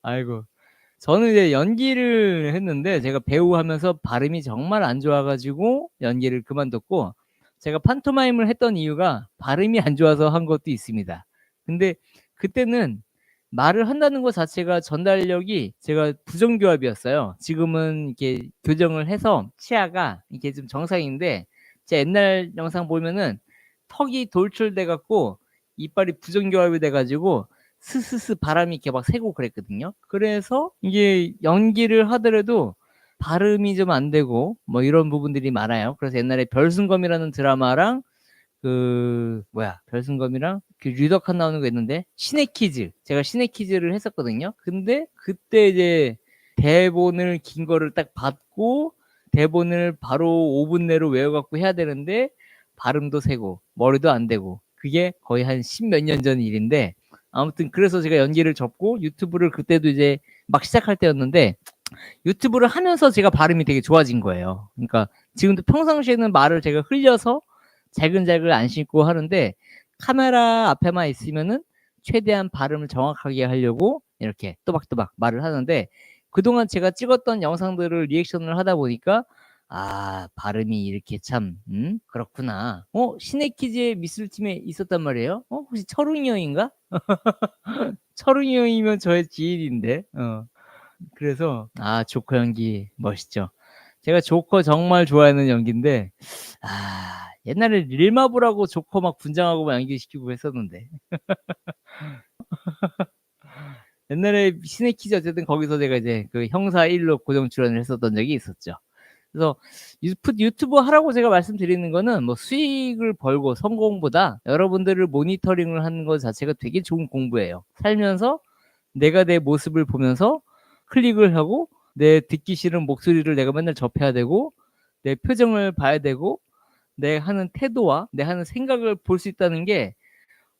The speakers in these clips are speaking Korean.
아이고. 저는 이제 연기를 했는데 제가 배우 하면서 발음이 정말 안 좋아 가지고 연기를 그만뒀고, 제가 판토마임을 했던 이유가 발음이 안 좋아서 한 것도 있습니다. 근데 그때는 말을 한다는 것 자체가 전달력이 제가 부정교합이었어요. 지금은 이렇게 교정을 해서 치아가 이게 좀 정상인데, 제 옛날 영상 보면은 턱이 돌출돼 갖고 이빨이 부정교합이 돼 가지고 스스스 바람이 이렇게 막 새고 그랬거든요. 그래서 이게 연기를 하더라도 발음이 좀 안 되고 뭐 이런 부분들이 많아요. 그래서 옛날에 별승검이라는 드라마랑 별승검이랑 그 류덕환 나오는 거 있는데, 신의 퀴즈. 제가 신의 퀴즈를 했었거든요. 근데 그때 이제 대본을 긴 거를 딱 받고 대본을 바로 5분 내로 외워 갖고 해야 되는데 발음도 새고 머리도 안 되고, 그게 거의 한 10몇 년 전 일인데, 아무튼 그래서 제가 연기를 접고 유튜브를 그때도 이제 막 시작할 때였는데, 유튜브를 하면서 제가 발음이 되게 좋아진 거예요. 그러니까 지금도 평상시에는 말을 제가 흘려서 잘근잘근 안 씹고 하는데, 카메라 앞에만 있으면은 최대한 발음을 정확하게 하려고 이렇게 또박또박 말을 하는데, 그동안 제가 찍었던 영상들을 리액션을 하다 보니까 아, 발음이 이렇게 참 그렇구나. 신의 퀴즈의 미술팀에 있었단 말이에요. 혹시 철웅이 형인가? 철웅이 형이면 저의 지인인데. 그래서 조커 연기 멋있죠. 제가 조커 정말 좋아하는 연기인데, 옛날에 릴마블하고 조커 막 분장하고 막 연기시키고 했었는데, 옛날에 신의 퀴즈 어쨌든 거기서 제가 이제 그 형사 1로 고정 출연을 했었던 적이 있었죠. 그래서 유튜브 하라고 제가 말씀드리는 거는 뭐 수익을 벌고 성공보다 여러분들을 모니터링을 하는 것 자체가 되게 좋은 공부예요. 살면서 내가 내 모습을 보면서 클릭을 하고, 내 듣기 싫은 목소리를 내가 맨날 접해야 되고, 내 표정을 봐야 되고, 내 하는 태도와 내 하는 생각을 볼 수 있다는 게,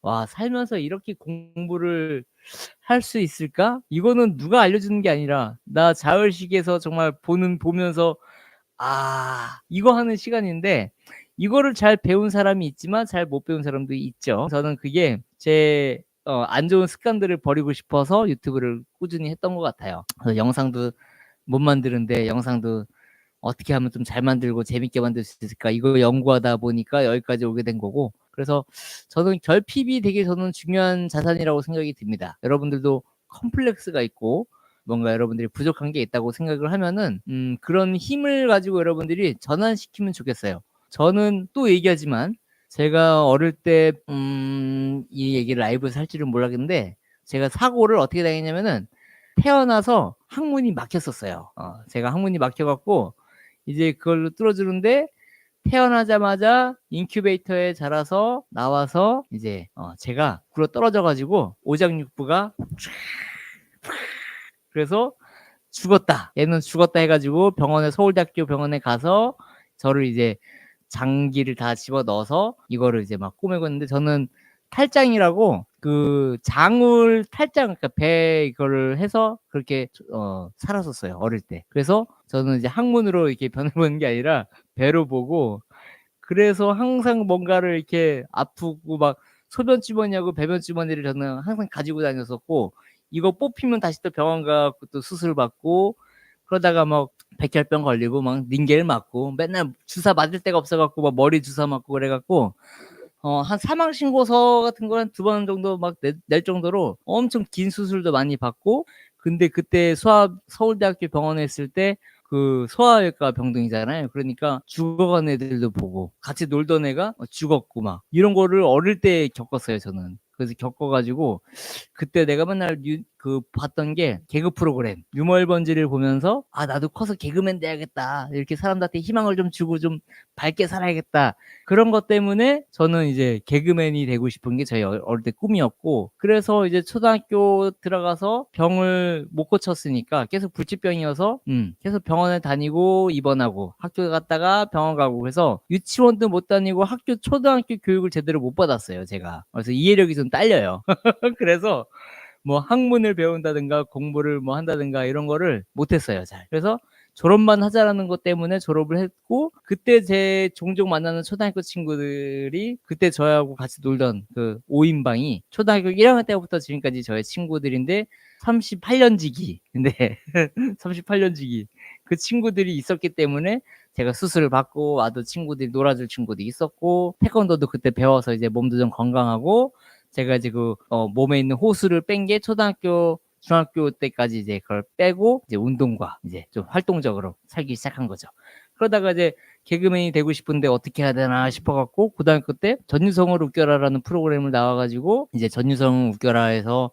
와, 살면서 이렇게 공부를 할 수 있을까? 이거는 누가 알려주는 게 아니라 나 자의식에서 정말 보면서 이거 하는 시간인데, 이거를 잘 배운 사람이 있지만 잘 못 배운 사람도 있죠. 저는 그게 제 안 좋은 습관들을 버리고 싶어서 유튜브를 꾸준히 했던 것 같아요. 그래서 영상도 못 만드는데, 영상도 어떻게 하면 좀 잘 만들고 재밌게 만들 수 있을까, 이거 연구하다 보니까 여기까지 오게 된 거고. 그래서 저는 결핍이 되게 저는 중요한 자산이라고 생각이 듭니다. 여러분들도 컴플렉스가 있고 뭔가 여러분들이 부족한 게 있다고 생각을 하면은 그런 힘을 가지고 여러분들이 전환시키면 좋겠어요. 저는 또 얘기하지만, 제가 어릴 때 이 얘기를 라이브에서 할 줄은 몰랐는데, 제가 사고를 어떻게 당했냐면은, 태어나서 항문이 막혔었어요. 제가 항문이 막혀 갖고 이제 그걸로 뚫어주는데, 태어나자마자 인큐베이터에 자라서 나와서 이제 제가 굴어 떨어져 가지고 오장육부가, 그래서 죽었다, 얘는 죽었다 해가지고 서울대학교 병원에 가서 저를 이제 장기를 다 집어 넣어서 이거를 이제 막 꼬매고 있는데, 저는 탈장이라고 그 장을 탈장, 그러니까 배 이거를 해서 그렇게 살았었어요, 어릴 때. 그래서 저는 이제 항문으로 이렇게 변해보는 게 아니라 배로 보고, 그래서 항상 뭔가를 이렇게 아프고 막 소변 주머니하고 배변 주머니를 저는 항상 가지고 다녔었고, 이거 뽑히면 다시 또 병원 가고 또 수술 받고, 그러다가 막 백혈병 걸리고 막 닌겔 맞고, 맨날 주사 맞을 데가 없어갖고 막 머리 주사 맞고 그래갖고, 한 사망 신고서 같은 거 한 2번 정도 막 낼 정도로 엄청 긴 수술도 많이 받고. 근데 그때 서울대학교 병원에 있을 때 그 소아외과 병동이잖아요. 그러니까 죽어간 애들도 보고, 같이 놀던 애가 죽었고 막 이런 거를 어릴 때 겪었어요, 저는. 그래서 겪어가지고 그때 내가 맨날 봤던 게 개그 프로그램 유머 1번지를 보면서, 나도 커서 개그맨 돼야겠다, 이렇게 사람들한테 희망을 좀 주고 좀 밝게 살아야겠다, 그런 것 때문에 저는 이제 개그맨이 되고 싶은 게 저희 어릴 때 꿈이었고. 그래서 이제 초등학교 들어가서 병을 못 고쳤으니까 계속 불치병이어서 계속 병원에 다니고 입원하고 학교 갔다가 병원 가고, 그래서 유치원도 못 다니고 초등학교 교육을 제대로 못 받았어요, 제가. 그래서 이해력이 좀 딸려요. 그래서 뭐 학문을 배운다든가 공부를 뭐 한다든가 이런 거를 못했어요, 잘. 그래서 졸업만 하자라는 것 때문에 졸업을 했고, 그때 제 종종 만나는 초등학교 친구들이 그때 저하고 같이 놀던 그 5인방이 초등학교 1학년 때부터 지금까지 저의 친구들인데 38년지기. 근데 38년지기. 그 친구들이 있었기 때문에 제가 수술을 받고 와도 친구들이 놀아줄 친구도 있었고, 태권도도 그때 배워서 이제 몸도 좀 건강하고, 제가 이제 몸에 있는 호수를 뺀 게 초등학교, 중학교 때까지 이제 그걸 빼고 이제 운동과 이제 좀 활동적으로 살기 시작한 거죠. 그러다가 이제 개그맨이 되고 싶은데 어떻게 해야 되나 싶어갖고 고등학교 때 전유성을 웃겨라라는 프로그램을 나와가지고 이제 전유성을 웃겨라에서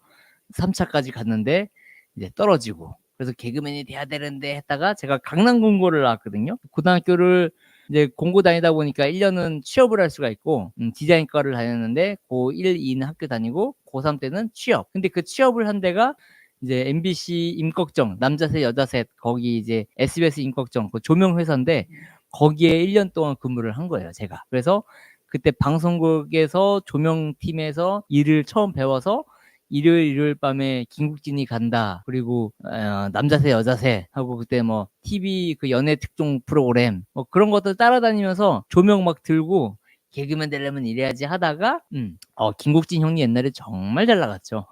3차까지 갔는데 이제 떨어지고, 그래서 개그맨이 돼야 되는데 했다가 제가 강남공고를 나왔거든요. 고등학교를 이제 공고 다니다 보니까 1년은 취업을 할 수가 있고, 디자인과를 다녔는데 고1, 2는 학교 다니고 고3 때는 취업. 근데 그 취업을 한 데가 이제 MBC 임꺽정, 남자셋 여자셋, 거기 이제 SBS 임꺽정 그 조명 회사인데 거기에 1년 동안 근무를 한 거예요, 제가. 그래서 그때 방송국에서 조명팀에서 일을 처음 배워서 일요일 밤에 김국진이 간다, 그리고 남자세 여자세 하고 그때 뭐 TV 그 연예 특종 프로그램 뭐 그런 것들 따라다니면서 조명 막 들고 개그맨 되려면 이래야지 하다가 김국진 형님 옛날에 정말 잘 나갔죠.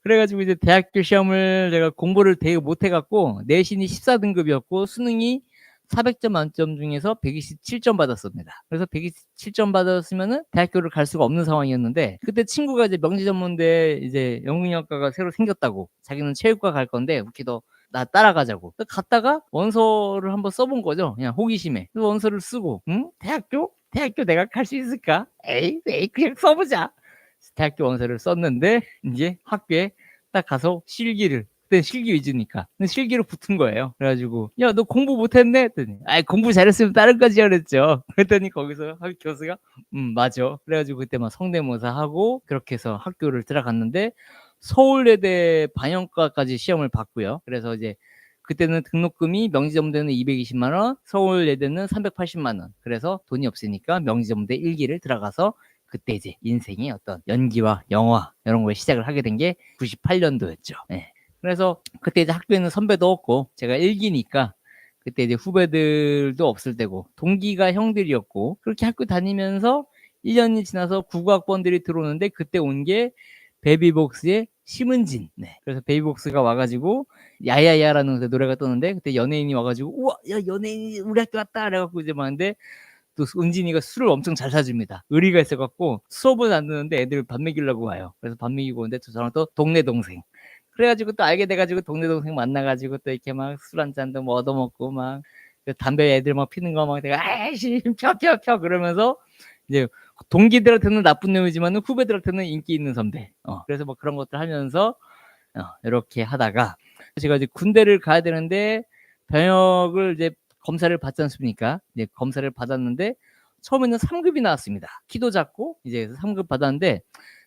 그래가지고 이제 대학교 시험을 제가 공부를 되게 못해갖고 내신이 14등급이었고 수능이 400점 만점 중에서 127점 받았습니다. 그래서 127점 받았으면은 대학교를 갈 수가 없는 상황이었는데, 그때 친구가 이제 명지전문대 이제 영문학과가 새로 생겼다고, 자기는 체육과 갈 건데 우키 너 나 따라가자고. 갔다가 원서를 한번 써본 거죠. 그냥 호기심에. 그래서 원서를 쓰고, 대학교 내가 갈 수 있을까? 에이 그냥 써보자. 대학교 원서를 썼는데 이제 학교에 딱 가서 실기를, 그때 실기 위주니까 실기로 붙은 거예요. 그래가지고 야 너 공부 못했네 했더니 공부 잘했으면 다른 거지 그랬죠. 그랬더니 거기서 교수가 맞아. 그래가지고 그때 막 성대모사 하고 그렇게 해서 학교를 들어갔는데 서울예대 반영과까지 시험을 봤고요. 그래서 이제 그때는 등록금이 명지전문대는 220만 원, 서울예대는 380만 원. 그래서 돈이 없으니까 명지전문대 1기를 들어가서 그때 이제 인생의 어떤 연기와 영화 이런 걸 시작을 하게 된 게 98년도였죠. 네. 그래서 그때 이제 학교에는 선배도 없고 제가 1기니까 그때 이제 후배들도 없을 때고 동기가 형들이었고, 그렇게 학교 다니면서 1년이 지나서 국어학번들이 들어오는데 그때 온 게 베이비복스의 심은진. 네. 그래서 베이비복스가 와가지고 야야야라는 노래가 떴는데 그때 연예인이 와가지고 우와 야 연예인이 우리 학교 왔다 그래갖고 이제 막는데 또 은진이가 술을 엄청 잘 사줍니다. 의리가 있어갖고 수업은 안 듣는데 애들 밥 먹이려고 와요. 그래서 밥 먹이고 오는데 저 사람 또 동네 동생. 그래가지고 또 알게 돼가지고 동네 동생 만나가지고 또 이렇게 막 술 한 잔도 뭐 얻어먹고 막 담배 애들 막 피는 거 막 내가 아이씨 펴 그러면서 이제 동기들한테는 나쁜 놈이지만 후배들한테는 인기 있는 선배. 그래서 뭐 그런 것들 하면서 이렇게 하다가 제가 이제 군대를 가야 되는데 병역을 이제 검사를 받지 않습니까? 이제 검사를 받았는데 처음에는 3급이 나왔습니다. 키도 작고 이제 3급 받았는데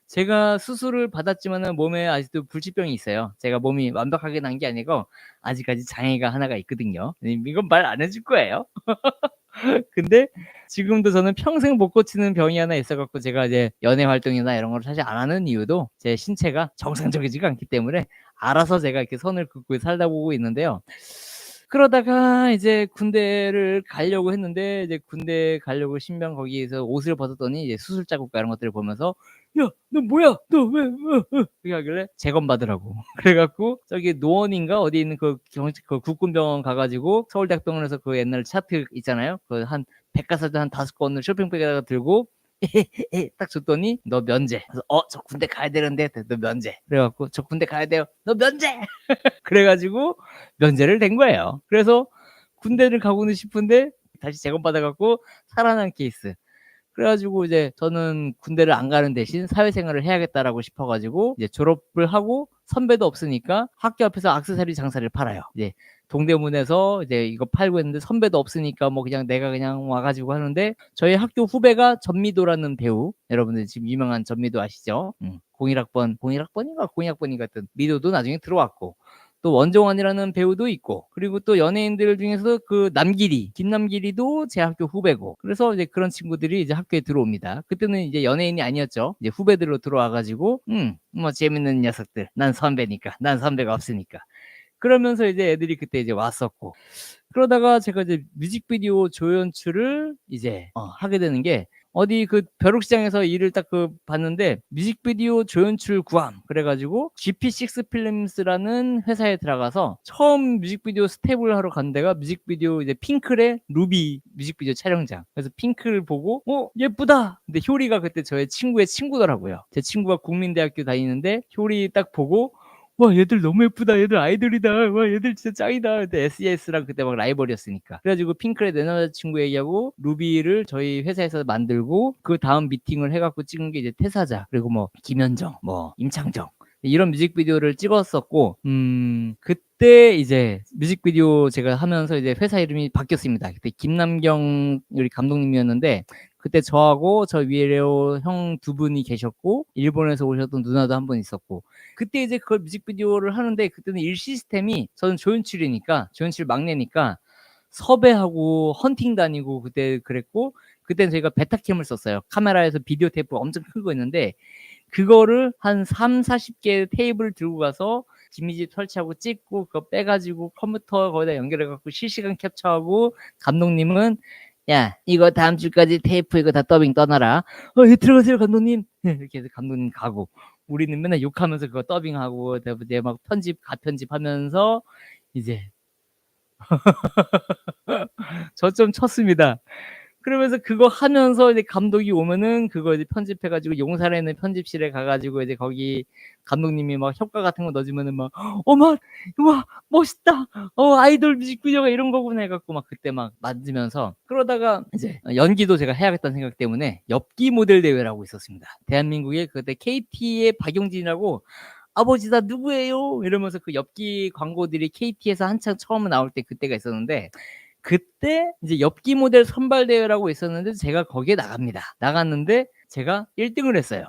제가 수술을 받았지만은 몸에 아직도 불치병이 있어요. 제가 몸이 완벽하게 난 게 아니고 아직까지 장애가 하나가 있거든요. 이건 말 안 해줄 거예요. 근데 지금도 저는 평생 못 고치는 병이 하나 있어갖고 제가 이제 연애 활동이나 이런 걸 사실 안 하는 이유도 제 신체가 정상적이지가 않기 때문에 알아서 제가 이렇게 선을 긋고 살다 보고 있는데요. 그러다가 이제 군대를 가려고 했는데 이제 군대 가려고 신병 거기에서 옷을 벗었더니 이제 수술 자국과 이런 것들을 보면서 야, 너 뭐야? 너 왜? 그렇게 하길래 재검 받으라고. 그래갖고 저기 노원인가 어디 있는 그 국군병원 가가지고 서울대학병원에서 그 옛날 차트 있잖아요. 그 한 백과사전 한 5권을 쇼핑백에다가 들고 딱 줬더니 너 면제. 그래서 저 군대 가야 되는데 너 면제. 그래갖고 저 군대 가야 돼요. 너 면제. 그래가지고 면제를 된 거예요. 그래서 군대를 가고는 싶은데 다시 재검받아갖고 살아난 케이스. 그래가지고 이제 저는 군대를 안 가는 대신 사회생활을 해야겠다라고 싶어가지고 이제 졸업을 하고 선배도 없으니까 학교 앞에서 액세서리 장사를 팔아요. 이제 동대문에서 이제 이거 팔고 있는데 선배도 없으니까 뭐 그냥 내가 그냥 와가지고 하는데 저희 학교 후배가 전미도라는 배우, 여러분들 지금 유명한 전미도 아시죠? 01학번인가 같은 미도도 나중에 들어왔고 또 원종환이라는 배우도 있고 그리고 또 연예인들 중에서 그 남길이 김남길이도 제 학교 후배고 그래서 이제 그런 친구들이 이제 학교에 들어옵니다. 그때는 이제 연예인이 아니었죠. 이제 후배들로 들어와가지고 뭐 재밌는 녀석들 난 선배니까 난 선배가 없으니까 그러면서 이제 애들이 그때 이제 왔었고, 그러다가 제가 이제 뮤직비디오 조연출을 이제 하게 되는 게, 어디 그 벼룩시장에서 일을 딱 봤는데 뮤직비디오 조연출 구함 그래 가지고 GP6 필름스라는 회사에 들어가서 처음 뮤직비디오 스텝을 하러 간 데가 뮤직비디오 이제 핑클의 루비 뮤직비디오 촬영장. 그래서 핑클을 보고 예쁘다. 근데 효리가 그때 저의 친구의 친구더라고요. 제 친구가 국민대학교 다니는데 효리 딱 보고, 와 얘들 너무 예쁘다, 얘들 아이돌이다, 와 얘들 진짜 짱이다. 그때 SES랑 그때 막 라이벌이었으니까. 그래가지고 핑클의 내 남자친구 얘기하고 루비를 저희 회사에서 만들고, 그 다음 미팅을 해갖고 찍은 게 이제 태사자, 그리고 뭐 김현정, 뭐 임창정, 이런 뮤직비디오를 찍었었고, 그때 이제 뮤직비디오 제가 하면서 이제 회사 이름이 바뀌었습니다. 그때 김남경 우리 감독님이었는데, 그때 저하고 저 위에레오 형 두 분이 계셨고, 일본에서 오셨던 누나도 한 분 있었고, 그때 이제 그걸 뮤직비디오를 하는데, 그때는 일 시스템이, 저는 조연출이니까, 조연출 막내니까 섭외하고 헌팅 다니고 그때 그랬고, 그때는 저희가 베타캠을 썼어요. 카메라에서 비디오 테이프 엄청 큰 거 있는데, 그거를 한 30-40개 테이블 들고 가서 기미집 설치하고 찍고, 그거 빼가지고 컴퓨터 거기다 연결해갖고 실시간 캡처하고, 감독님은 야 이거 다음 주까지 테이프 이거 다 더빙 떠나라. 예 들어가세요 감독님. 이렇게 해서 감독님 가고, 우리는 맨날 욕하면서 그거 더빙하고 이제 막 편집 가편집하면서 이제 저 좀 쳤습니다. 그러면서 그거 하면서 이제 감독이 오면은 그거 이제 편집해가지고 용산에 있는 편집실에 가가지고 이제 거기 감독님이 막 효과 같은 거 넣어주면은 막 어머 와 멋있다, 아이돌 뮤직비디오가 이런 거구나 해갖고 막 그때 막 만지면서, 그러다가 이제 연기도 제가 해야겠다는 생각 때문에 엽기 모델 대회라고 있었습니다. 대한민국에 그때 KT의 박용진이라고, 아버지 나 누구예요 이러면서 그 엽기 광고들이 KT에서 한창 처음 나올 때 그때가 있었는데, 그때 이제 엽기 모델 선발 대회라고 있었는데 제가 거기에 나갔는데 제가 1등을 했어요.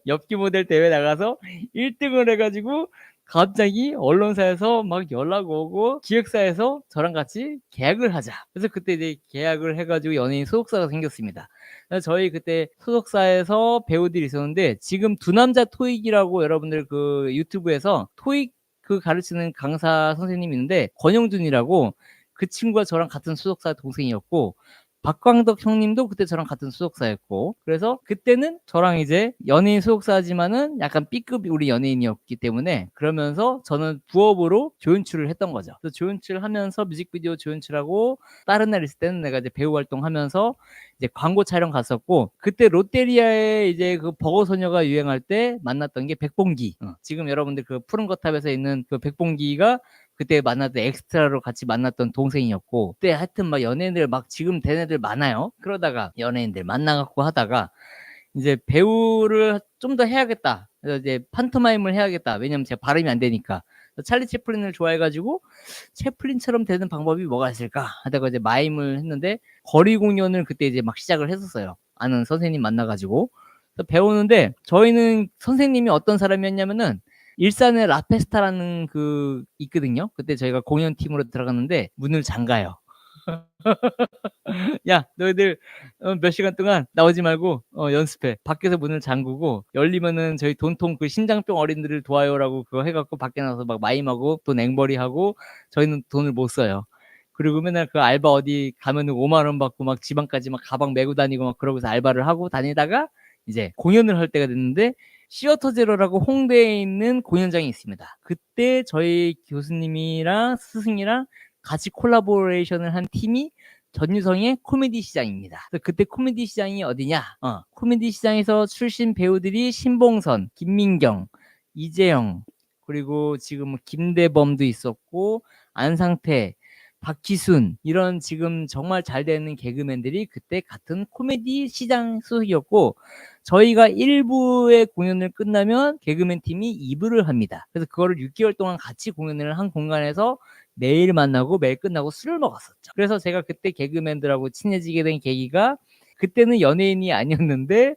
엽기 모델 대회 나가서 1등을 해가지고 갑자기 언론사에서 막 연락 오고 기획사에서 저랑 같이 계약을 하자. 그래서 그때 이제 계약을 해가지고 연예인 소속사가 생겼습니다. 그래서 저희 그때 소속사에서 배우들이 있었는데, 지금 두 남자 토익이라고 여러분들 그 유튜브에서 토익 그 가르치는 강사 선생님이 있는데, 권영준이라고, 그 친구가 저랑 같은 소속사 동생이었고, 박광덕 형님도 그때 저랑 같은 소속사였고, 그래서 그때는 저랑 이제 연예인 소속사지만은 약간 B급 우리 연예인이었기 때문에, 그러면서 저는 부업으로 조연출을 했던 거죠. 그래서 조연출 하면서 뮤직비디오 조연출하고, 다른 날 있을 때는 내가 이제 배우 활동하면서 이제 광고 촬영 갔었고, 그때 롯데리아에 이제 그 버거 소녀가 유행할 때 만났던 게 백봉기. 지금 여러분들 그 푸른 거탑에서 있는 그 백봉기가 그때 만났던 엑스트라로 같이 만났던 동생이었고, 그때 하여튼 막 연예인들 막 지금 된 애들 많아요. 그러다가 연예인들 만나갖고 하다가 이제 배우를 좀 더 해야겠다. 그래서 이제 판토마임을 해야겠다. 왜냐면 제가 발음이 안 되니까. 찰리 채플린을 좋아해가지고 채플린처럼 되는 방법이 뭐가 있을까 하다가 이제 마임을 했는데, 거리 공연을 그때 이제 막 시작을 했었어요. 아는 선생님 만나가지고. 그래서 배우는데, 저희는 선생님이 어떤 사람이었냐면은 일산에 라페스타라는 그 있거든요. 그때 저희가 공연팀으로 들어갔는데 문을 잠가요. 야 너희들 몇 시간 동안 나오지 말고 연습해. 밖에서 문을 잠그고, 열리면은 저희 돈통 그 심장병 어린이들을 도와요라고 그거 해갖고 밖에 나가서 막 마임하고 돈 앵벌이하고, 저희는 돈을 못 써요. 그리고 맨날 그 알바 어디 가면은 5만 원 받고 막 지방까지 막 가방 메고 다니고 막 그러고서 알바를 하고 다니다가 이제 공연을 할 때가 됐는데, 시어터 제로라고 홍대에 있는 공연장이 있습니다. 그때 저희 교수님이랑 스승이랑 같이 콜라보레이션을 한 팀이 전유성의 코미디 시장입니다. 그때 코미디 시장이 어디냐? 코미디 시장에서 출신 배우들이 신봉선, 김민경, 이재영, 그리고 지금 뭐 김대범도 있었고, 안상태, 박희순, 이런 지금 정말 잘 되는 개그맨들이 그때 같은 코미디 시장 소속이었고, 저희가 1부의 공연을 끝나면 개그맨 팀이 2부를 합니다. 그래서 그거를 6개월 동안 같이 공연을 한 공간에서 매일 만나고 매일 끝나고 술을 먹었었죠. 그래서 제가 그때 개그맨들하고 친해지게 된 계기가, 그때는 연예인이 아니었는데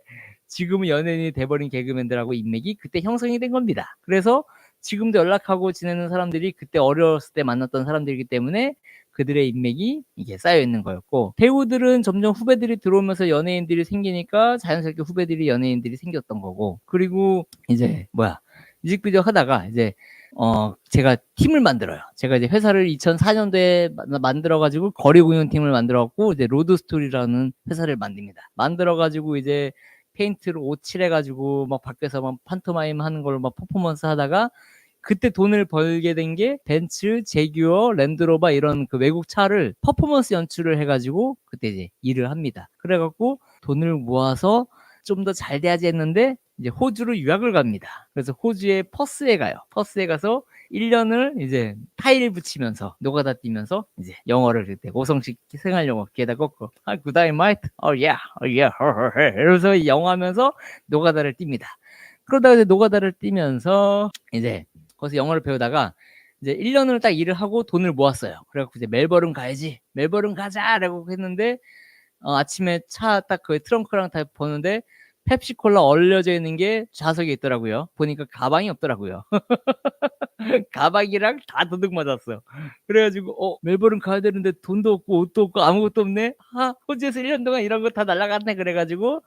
지금은 연예인이 돼버린 개그맨들하고 인맥이 그때 형성이 된 겁니다. 그래서 지금도 연락하고 지내는 사람들이 그때 어렸을 때 만났던 사람들이기 때문에 그들의 인맥이 이게 쌓여 있는 거였고, 배우들은 점점 후배들이 들어오면서 연예인들이 생기니까 자연스럽게 후배들이 연예인들이 생겼던 거고, 그리고 이제 뮤직비디오 하다가 이제 제가 팀을 만들어요. 제가 이제 회사를 2004년도에 만들어 가지고 거리 공연 팀을 만들어 갖고 이제 로드 스토리라는 회사를 만듭니다. 만들어 가지고 이제 페인트로 옷 칠해 가지고 막 밖에서 막 판토마임 하는 걸로 막 퍼포먼스 하다가 그때 돈을 벌게 된 게 벤츠, 제규어, 랜드로버 이런 그 외국 차를 퍼포먼스 연출을 해 가지고 그때 이제 일을 합니다. 그래 갖고 돈을 모아서 좀 더 잘 돼야지 했는데 이제 호주로 유학을 갑니다. 그래서 호주의 퍼스에 가요. 퍼스에 가서 1년을 이제 타일 붙이면서 노가다 뛰면서 이제 영어를 그때 오성식 생활 영어 귀에다 꽂고 good day mate, yeah, 이러면서 영어 하면서 노가다를 뜁니다. 그러다가 이제 노가다를 뛰면서 이제 거기서 영어를 배우다가 이제 1년을 딱 일을 하고 돈을 모았어요. 그래갖고 이제 멜버른 가야지, 멜버른 가자라고 했는데 아침에 차 딱 그 트렁크랑 다 보는데 펩시콜라 얼려져 있는 게 좌석에 있더라고요. 보니까 가방이 없더라고요. 가방이랑 다 도둑 맞았어. 그래 가지고 멜버른 가야 되는데 돈도 없고 옷도 없고 아무것도 없네. 호주에서 1년 동안 일한 거 다 날라갔네. 그래 가지고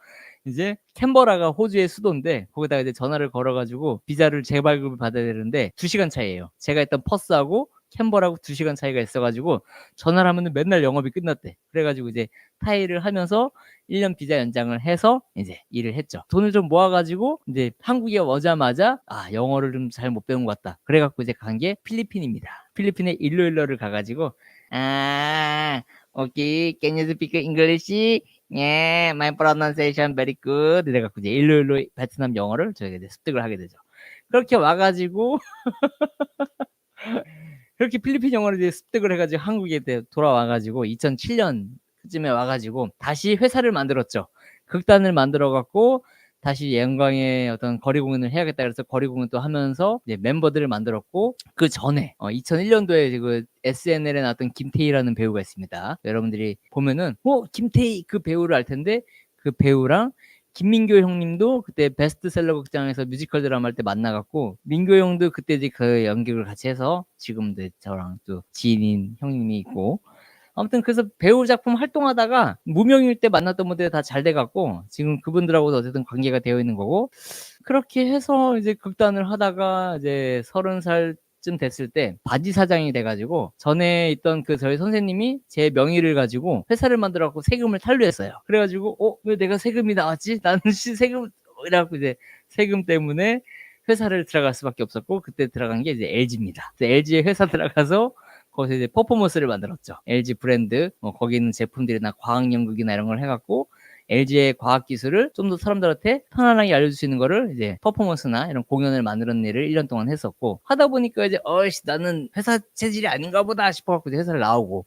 이제 캔버라가 호주의 수도인데 거기다가 이제 전화를 걸어 가지고 비자를 재발급을 받아야 되는데 2시간 차이예요. 제가 있던 퍼스하고 캔버라고 2시간 차이가 있어 가지고 전화를 하면은 맨날 영업이 끝났대. 그래 가지고 이제 타일을 하면서 1년 비자 연장을 해서 이제 일을 했죠. 돈을 좀 모아 가지고 이제 한국에 오자마자 영어를 좀 잘 못 배운 것 같다. 그래 갖고 이제 간 게 필리핀입니다. 필리핀에 일로일로를 가 가지고 오케이, can you speak English? Yeah, my pronunciation very good. 이래 갖고 이제 일로일로 베트남 영어를 저희가 이제 습득을 하게 되죠. 그렇게 와 가지고 그렇게 필리핀 영어를 이제 습득을 해 가지고 한국에 돌아와 가지고 2007년 그쯤에 와 가지고 다시 회사를 만들었죠. 극단을 만들어 갖고 다시 영광의 어떤 거리 공연을 해야겠다 그래서 거리 공연도 하면서 이제 멤버들을 만들었고 그전에 2001년도에 그 SNL에 나왔던 김태희라는 배우가 있습니다. 여러분들이 보면은 김태희 그 배우를 알 텐데 그 배우랑 김민교 형님도 그때 베스트셀러 극장에서 뮤지컬 드라마 할 때 만나 갖고 민교 형도 그때 이제 그 연극을 같이 해서 지금도 저랑 또 지인인 형님이 있고 아무튼 그래서 배우 작품 활동하다가 무명일 때 만났던 분들이 다 잘 돼 갖고 지금 그분들하고도 어쨌든 관계가 되어 있는 거고 그렇게 해서 이제 극단을 하다가 이제 30살쯤 됐을 때 바지 사장이 돼 가지고 전에 있던 그 저희 선생님이 제 명의를 가지고 회사를 만들어 갖고 세금을 탈루했어요. 그래 가지고 왜 내가 세금이 나왔지? 나는 세금 이래 갖고 이제 세금 때문에 회사를 들어갈 수밖에 없었고 그때 들어간 게 이제 LG입니다. LG에 회사 들어가서 거기서 이제 퍼포먼스를 만들었죠. LG 브랜드 거기 있는 제품들이나 과학 연극이나 이런 걸 해 갖고 LG의 과학 기술을 좀 더 사람들한테 편안하게 알려줄 수 있는 거를 이제 퍼포먼스나 이런 공연을 만드는 일을 1년 동안 했었고 하다 보니까 이제 나는 회사 체질이 아닌가 보다 싶어 갖고 이제 회사를 나오고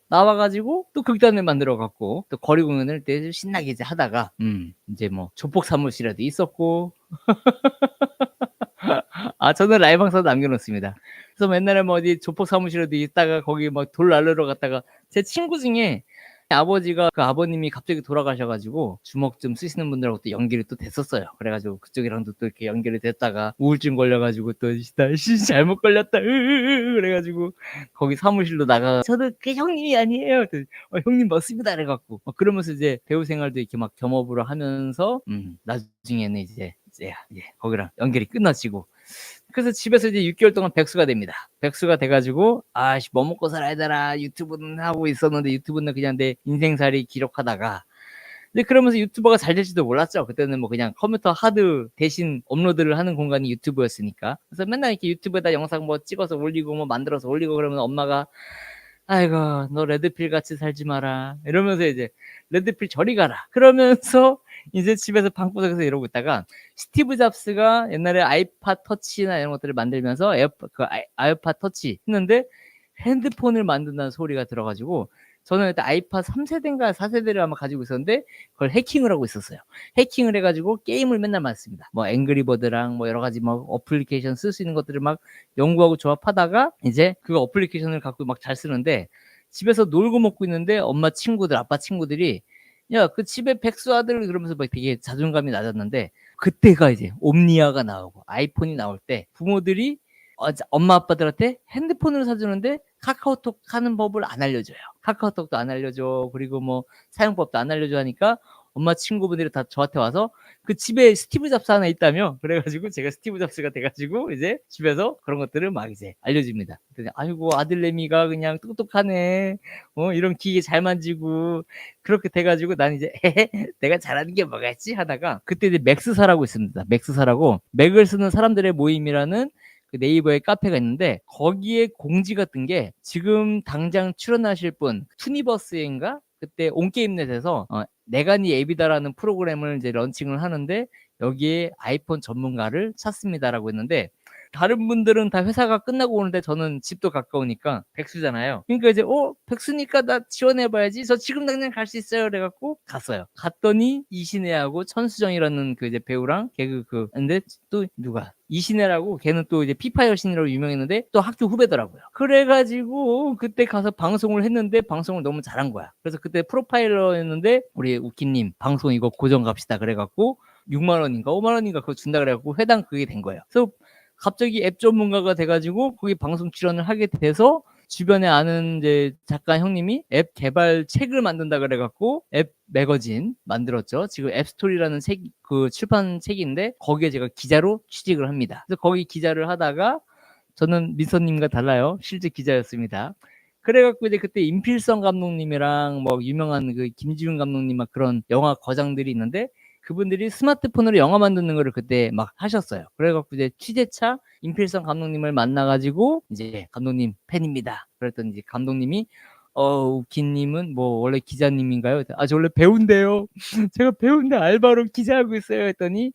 나와 가지고 또 극단을 만들어 갖고 또 거리 공연을 때 신나게 이제 하다가 이제 뭐 조폭 사무실에도 있었고 저는 라이브 방송 남겨놓습니다. 그래서 옛날에 뭐 어디 조폭 사무실에도 있다가 거기 막 돌 날르러 갔다가 제 친구 중에 아버지가 그 아버님이 갑자기 돌아가셔가지고 주먹 좀 쓰시는 분들하고 또 연결이 또 됐었어요. 그래가지고 그쪽이랑도 또 이렇게 연결이 됐다가 우울증 걸려가지고 또 날씨 잘못 걸렸다 그래가지고 거기 사무실로 나가 저도 그 형님이 아니에요. 형님 맞습니다. 그래갖고 그러면서 이제 배우 생활도 이렇게 막 겸업으로 하면서 나중에는 이제 거기랑 연결이 끝나지고 그래서 집에서 이제 6개월 동안 백수가 됩니다. 백수가 돼가지고 뭐 먹고 살아야 되나 유튜브는 하고 있었는데 유튜브는 그냥 내 인생살이 기록하다가 근데 그러면서 유튜버가 잘 될지도 몰랐죠. 그때는 뭐 그냥 컴퓨터 하드 대신 업로드를 하는 공간이 유튜브였으니까. 그래서 맨날 이렇게 유튜브에다 영상 뭐 찍어서 올리고 뭐 만들어서 올리고 그러면 엄마가 아이고 너 레드필 같이 살지 마라 이러면서 이제 레드필 저리 가라 그러면서 이제 집에서 방구석에서 이러고 있다가 스티브 잡스가 옛날에 아이팟 터치나 이런 것들을 만들면서 아이팟 터치 했는데 핸드폰을 만든다는 소리가 들어가지고 저는 그때 아이팟 3세대인가 4세대를 아마 가지고 있었는데 그걸 해킹을 하고 있었어요. 해킹을 해가지고 게임을 맨날 만습니다. 뭐 앵그리버드랑 뭐 여러 가지 뭐 어플리케이션 쓸 수 있는 것들을 막 연구하고 조합하다가 이제 그 어플리케이션을 갖고 막 잘 쓰는데 집에서 놀고 먹고 있는데 엄마 친구들, 아빠 친구들이 야, 그 집에 백수 아들 그러면서 막 되게 자존감이 낮았는데 그때가 이제 옴니아가 나오고 아이폰이 나올 때 부모들이 엄마 아빠들한테 핸드폰을 사주는데 카카오톡 하는 법을 안 알려줘요. 카카오톡도 안 알려줘. 그리고 뭐 사용법도 안 알려줘 하니까 엄마 친구분들이 다 저한테 와서 그 집에 스티브 잡스 하나 있다며. 그래가지고 제가 스티브 잡스가 돼가지고 이제 집에서 그런 것들을 막 이제 알려줍니다. 그랬더니 아이고 아들내미가 그냥 똑똑하네. 이런 기계 잘 만지고 그렇게 돼가지고 난 이제 내가 잘하는 게 뭐가 있지 하다가 그때 이제 맥스사라고 있습니다. 맥스사라고 맥을 쓰는 사람들의 모임이라는 그 네이버에 카페가 있는데 거기에 공지가 뜬 게 지금 당장 출연하실 분 투니버스인가 그때 온게임넷에서 내가 네 앱이다라는 프로그램을 이제 런칭을 하는데 여기에 아이폰 전문가를 찾습니다라고 했는데 다른 분들은 다 회사가 끝나고 오는데 저는 집도 가까우니까 백수잖아요. 그러니까 이제 백수니까 나 지원해봐야지. 저 지금 당장 갈 수 있어요. 그래갖고 갔어요. 갔더니 이신혜하고 천수정이라는 그 이제 배우랑 개그 근데 또 누가 이신혜라고 걔는 또 이제 피파 여신으로 유명했는데 또 학교 후배더라고요. 그래가지고 그때 가서 방송을 했는데 방송을 너무 잘한 거야. 그래서 그때 프로파일러였는데 우리 우키님 방송 이거 고정 갑시다 그래갖고 6만 원인가 5만 원인가 그거 준다 그래갖고 회당 그게 된 거예요. 그래서 갑자기 앱 전문가가 돼가지고 거기 방송 출연을 하게 돼서 주변에 아는 이제 작가 형님이 앱 개발 책을 만든다 그래갖고 앱 매거진 만들었죠. 지금 앱스토리라는 책, 그 출판 책인데 거기에 제가 기자로 취직을 합니다. 그래서 거기 기자를 하다가 저는 민서님과 달라요. 실제 기자였습니다. 그래갖고 이제 그때 임필성 감독님이랑 뭐 유명한 그 김지훈 감독님 막 그런 영화 거장들이 있는데 그분들이 스마트폰으로 영화 만드는 거를 그때 막 하셨어요. 그래갖고 이제 취재차 임필성 감독님을 만나가지고 이제 감독님 팬입니다. 그랬더니 이제 감독님이 우키님은 뭐 원래 기자님인가요? 저 원래 배우인데요. 제가 배우인데 알바로 기자하고 있어요. 했더니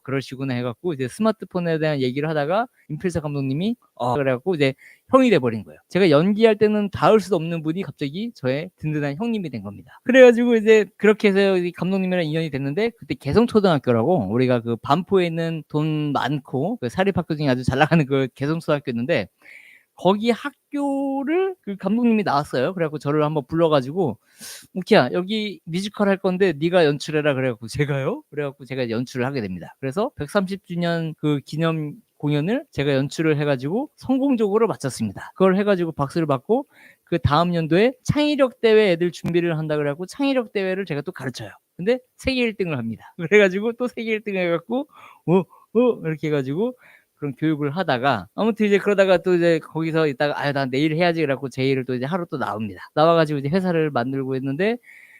그러시구나 해갖고 이제 스마트폰에 대한 얘기를 하다가 임필성 감독님이 그래갖고 이제 형이 돼버린 거예요. 제가 연기할 때는 닿을 수 없는 분이 갑자기 저의 든든한 형님이 된 겁니다. 그래가지고 이제 그렇게 해서 감독님이랑 인연이 됐는데 그때 개성초등학교라고 우리가 그 반포에 있는 돈 많고 그 사립학교 중에 아주 잘 나가는 그 개성초등학교였는데 거기 학교를 그 감독님이 나왔어요. 그래갖고 저를 한번 불러가지고 우키야 여기 뮤지컬 할 건데 네가 연출해라 그래갖고 제가요? 그래갖고 제가 연출을 하게 됩니다. 그래서 130주년 그 기념 공연을 제가 연출을 해가지고 성공적으로 마쳤습니다. 그걸 해가지고 박수를 받고 그 다음 연도에 창의력 대회 애들 준비를 한다 그래갖고 창의력 대회를 제가 또 가르쳐요. 근데 세계 1등을 합니다. 그래가지고 또 세계 1등 해갖고 이렇게 해가지고 그런 교육을 하다가 아무튼 이제 그러다가 또 이제 거기서 있다가 난 내일 해야지 그래갖고 제의를 또 이제 하루 또 나옵니다. 나와가지고 이제 회사를 만들고 있는데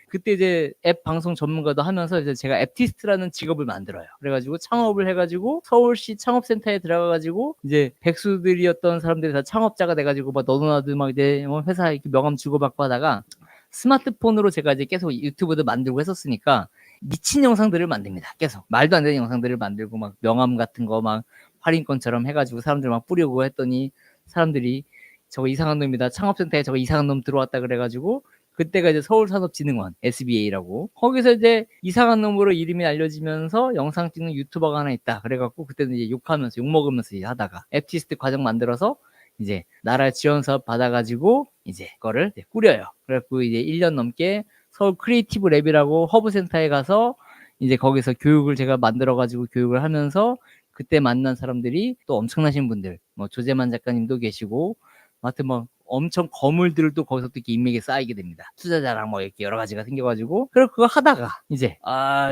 그때 이제 앱 방송 전문가도 하면서 이제 제가 앱티스트라는 직업을 만들어요. 그래가지고 창업을 해가지고 서울시 창업센터에 들어가가지고 이제 백수들이었던 사람들이 다 창업자가 돼가지고 막 너도나도 막 이제 회사 이렇게 명함 주고받고 하다가 스마트폰으로 제가 이제 계속 유튜브도 만들고 했었으니까 미친 영상들을 만듭니다. 계속 말도 안 되는 영상들을 만들고 막 명함 같은 거 막 할인권처럼 해가지고 사람들 막 뿌리고 했더니 사람들이 저거 이상한 놈이다. 창업센터에 저거 이상한 놈 들어왔다 그래가지고 그때가 이제 서울산업진흥원 SBA라고 거기서 이제 이상한 놈으로 이름이 알려지면서 영상 찍는 유튜버가 하나 있다. 그래갖고 그때는 이제 욕하면서 욕먹으면서 이제 하다가 앱티스트 과정 만들어서 이제 나라 지원 사업 받아가지고 이제 그거를 이제 꾸려요. 그래갖고 이제 1년 넘게 서울 크리에이티브 랩이라고 허브센터에 가서 이제 거기서 교육을 제가 만들어가지고 교육을 하면서 그때 만난 사람들이 또 엄청나신 분들, 뭐 조재만 작가님도 계시고, 하여튼 뭐 엄청 거물들도 거기서 또 이렇게 인맥에 쌓이게 됩니다. 투자자랑 뭐 이렇게 여러 가지가 생겨가지고, 그리고 그거 하다가 이제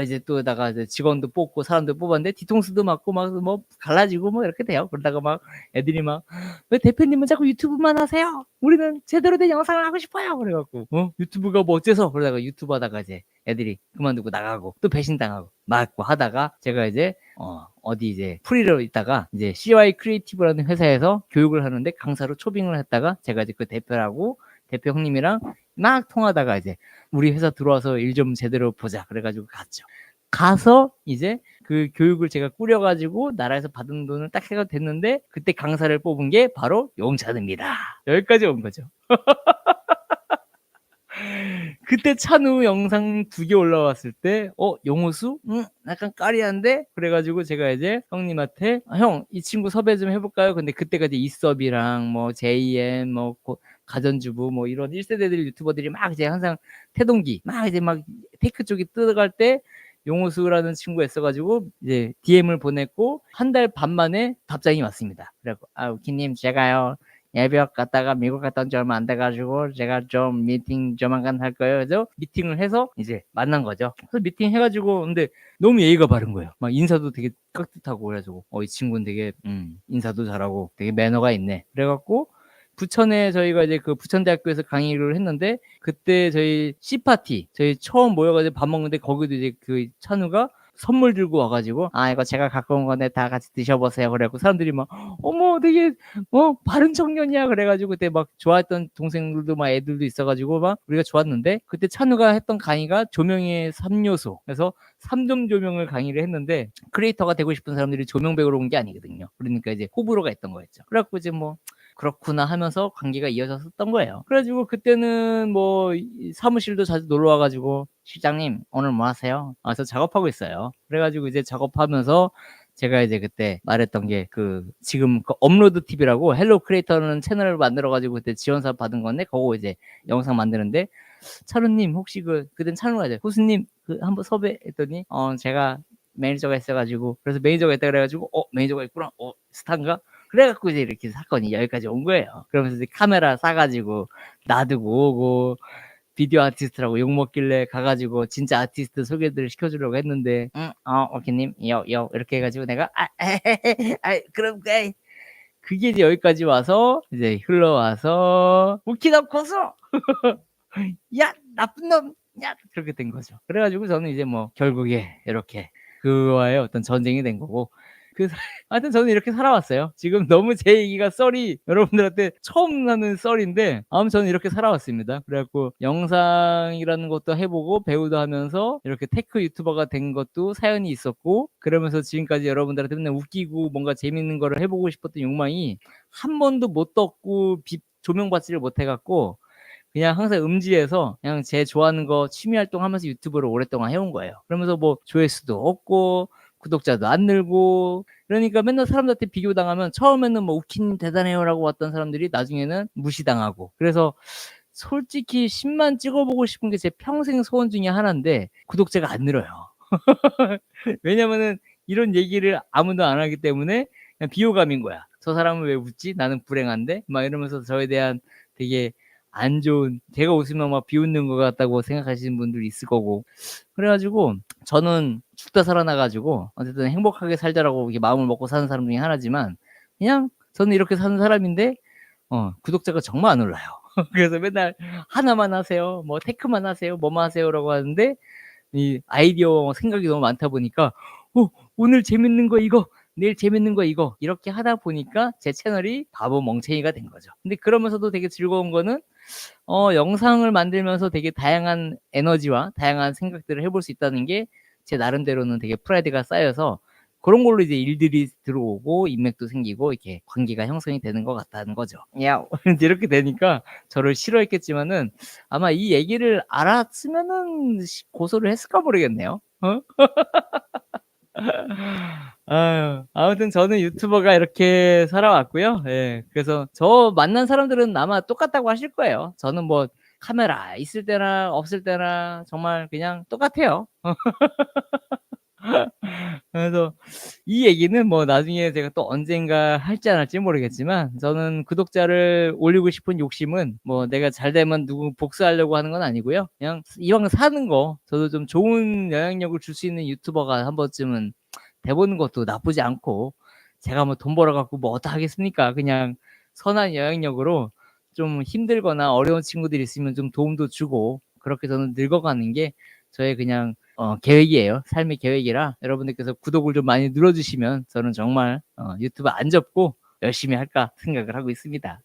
이제 또다가 이제 직원도 뽑고 사람도 뽑았는데 뒤통수도 맞고 막 뭐 갈라지고 뭐 이렇게 돼요. 그러다가 막 애들이 막 왜 대표님은 자꾸 유튜브만 하세요? 우리는 제대로 된 영상을 하고 싶어요. 그래갖고 유튜브가 뭐 어째서 그러다가 유튜브 하다가 이제 애들이 그만두고 나가고 또 배신당하고 맞고 하다가 제가 이제 어디 이제 프리로 있다가 이제 CY 크리에이티브라는 회사에서 교육을 하는데 강사로 초빙을 했다가 제가 이제 그 대표라고 대표 형님이랑 막 통하다가 이제 우리 회사 들어와서 일 좀 제대로 보자 그래가지고 갔죠. 가서 이제 그 교육을 제가 꾸려가지고 나라에서 받은 돈을 딱 해가 됐는데 그때 강사를 뽑은 게 바로 용찬입니다. 여기까지 온 거죠. 그때 찬우 영상 2개 올라왔을 때 용호수? 약간 까리한데? 그래가지고 제가 이제 형님한테 형 이 친구 섭외 좀 해볼까요? 근데 그때가 이제 이섭이랑 뭐 JM 뭐 가전주부 뭐 이런 1세대들 유튜버들이 막 이제 항상 태동기 막 이제 막 테크 쪽이 뜨어갈 때 용호수라는 친구가 있어가지고 이제 DM을 보냈고 한 달 반 만에 답장이 왔습니다. 그래갖고 우키님 제가요 예비역 갔다가 미국 갔다 온 지 얼마 안 돼 가지고 제가 좀 미팅 조만간 할 거예요. 그래서 미팅을 해서 이제 만난 거죠. 그래서 미팅 해 가지고 근데 너무 예의가 바른 거예요. 막 인사도 되게 깍듯하고 그래 가지고 이 친구는 되게 인사도 잘하고 되게 매너가 있네. 그래 갖고 부천에 저희가 이제 그 부천대학교에서 강의를 했는데 그때 저희 C파티 저희 처음 모여 가지고 밥 먹는데 거기도 이제 그 찬우가 선물 들고 와 가지고 "아 이거 제가 갖고 온 건데 다 같이 드셔 보세요." 그래 갖고 사람들이 막 "어머 되게 바른 청년이야." 그래 가지고 그때 막 좋아했던 동생들도 막 애들도 있어 가지고 막 우리가 좋았는데 그때 찬우가 했던 강의가 조명의 3요소 그래서 3점 조명을 강의를 했는데 크리에이터가 되고 싶은 사람들이 조명 배우러 온 게 아니거든요. 그러니까 이제 호불호가 있던 거였죠. 그래 갖고 이제 뭐 그렇구나 하면서 관계가 이어졌었던 거예요. 그래 가지고 그때는 뭐 이 사무실도 자주 놀러 와 가지고 "실장님 오늘 뭐 하세요?" "아 저 작업하고 있어요." 그래 가지고 이제 작업하면서 제가 이제 그때 말했던 게 그 지금 그 업로드 TV라고 헬로 크리에이터라는 채널을 만들어 가지고 그때 지원 사업 받은 건데 그거 이제 영상 만드는데 "차루님 혹시 그땐 차루가 이제 "호수님 그 한번 섭외했더니 제가 매니저가 있어 가지고" 그래서 매니저가 있다 그래 가지고 매니저가 있구나. 스타인가?" 그래 갖고 이제 이렇게 사건이 여기까지 온 거예요. 그러면서 이제 카메라 싸 가지고 놔두고 오고 비디오 아티스트라고 욕 먹길래 가 가지고 진짜 아티스트 소개를 시켜 주려고 했는데 "응. 오케이님. 요." 이렇게 해 가지고 내가 그럼 그게 이제 여기까지 와서 이제 흘러와서 "우키나 고소! 야 나쁜 놈! 야!" 그렇게 된 거죠. 그래 가지고 저는 이제 뭐 결국에 이렇게 그와의 어떤 전쟁이 된 거고 하여튼 저는 이렇게 살아왔어요. 지금 너무 제 얘기가 썰이 여러분들한테 처음 나는 썰인데 아무튼 저는 이렇게 살아왔습니다. 그래 갖고 영상이라는 것도 해 보고 배우도 하면서 이렇게 테크 유튜버가 된 것도 사연이 있었고 그러면서 지금까지 여러분들한테 맨날 웃기고 뭔가 재밌는 거를 해 보고 싶었던 욕망이 한 번도 못 떴고 조명받지를 못해 갖고 그냥 항상 음지에서 그냥 제 좋아하는 거 취미 활동하면서 유튜브를 오랫동안 해온 거예요. 그러면서 뭐 조회수도 없고 구독자도 안 늘고 그러니까 맨날 사람들한테 비교당하면 처음에는 뭐 "우키님 대단해요."라고 왔던 사람들이 나중에는 무시당하고 그래서 솔직히 10만 찍어 보고 싶은 게 제 평생 소원 중에 하나인데 구독자가 안 늘어요. 왜냐면은 이런 얘기를 아무도 안 하기 때문에 그냥 비호감인 거야. '저 사람은 왜 웃지? 나는 불행한데?' 막 이러면서 저에 대한 되게 안 좋은 제가 웃으면 막 비웃는 것 같다고 생각하시는 분들이 있을 거고 그래 가지고 저는 죽다 살아나 가지고 어쨌든 행복하게 살자라고 이렇게 마음을 먹고 사는 사람 중에 하나지만 그냥 저는 이렇게 사는 사람인데 구독자가 정말 안 올라요. 그래서 맨날 "하나만 하세요. 뭐 테크만 하세요. 뭐만 하세요."라고 하는데 이 아이디어 생각이 너무 많다 보니까 오늘 재밌는 거 이거, 내일 재밌는 거 이거 이렇게 하다 보니까 제 채널이 바보 멍청이가 된 거죠. 근데 그러면서도 되게 즐거운 거는 영상을 만들면서 되게 다양한 에너지와 다양한 생각들을 해볼 수 있다는 게 제 나름대로는 되게 프라이드가 쌓여서 그런 걸로 이제 일들이 들어오고 인맥도 생기고 이렇게 관계가 형성이 되는 것 같다는 거죠. 야 인제 이렇게 되니까 저를 싫어했겠지만은 아마 이 얘기를 알았으면은 고소를 했을까 모르겠네요. 아유 아무튼 저는 유튜버가 이렇게 살아왔고요. 예. 그래서 저 만난 사람들은 아마 똑같다고 하실 거예요. 저는 뭐 카메라 있을 때나 없을 때나 정말 그냥 똑같아요. 그래서 이 얘기는 뭐 나중에 제가 또 언젠가 할지 안 할지 모르겠지만 저는 구독자를 올리고 싶은 욕심은 뭐 내가 잘 되면 누구 복수하려고 하는 건 아니고요. 그냥 이왕 사는 거 저도 좀 좋은 영향력을 줄 수 있는 유튜버가 한 번쯤은 돼 보는 것도 나쁘지 않고 제가 뭐 돈 벌어 갖고 뭐 어떡하겠습니까. 그냥 선한 영향력으로 좀 힘들거나 어려운 친구들이 있으면 좀 도움도 주고 그렇게 저는 늙어가는 게 저의 그냥 계획이에요. 삶의 계획이라 여러분들께서 구독을 좀 많이 눌러 주시면 저는 정말 유튜브 안 접고 열심히 할까 생각을 하고 있습니다.